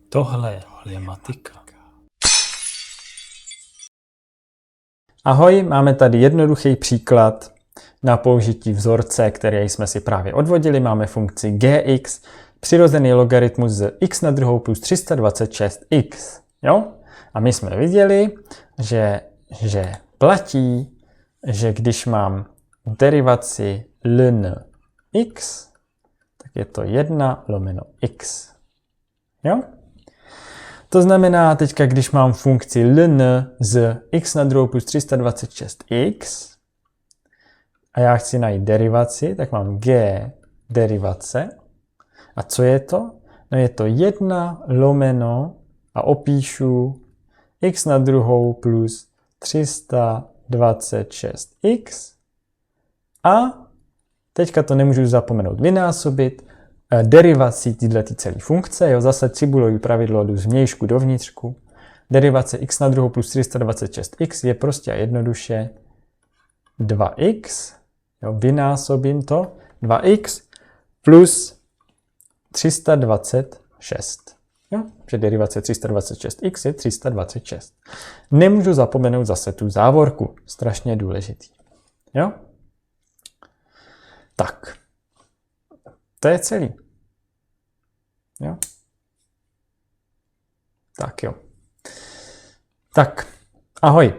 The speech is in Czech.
Tohle je lematika. Ahoj, máme tady jednoduchý příklad na použití vzorce, který jsme si právě odvodili. Máme funkci gx, přirozený logaritmus z x na druhou plus 326x. Jo? A my jsme viděli, že platí, že když mám derivaci ln x, tak je to 1 lomeno x. Jo? To znamená, teďka, když mám funkci ln z x na druhou plus 326x a já chci najít derivaci, tak mám g derivace. A co je to? No je to 1 lomeno a opíšu x na druhou plus 326x a teďka to nemůžu zapomenout vynásobit derivací této celé funkce, jo, zase cibulový pravidlo jdu z vnějšku do vnitřku. Derivace x na druhou plus 326x je prostě a jednoduše 2x, jo, vynásobím to, 2x plus 326. Jo, že derivace 326x je 326. Nemůžu zapomenout zase tu závorku, strašně důležitý. Jo? Tak. To je celý. Jo? Tak jo. Tak, ahoj.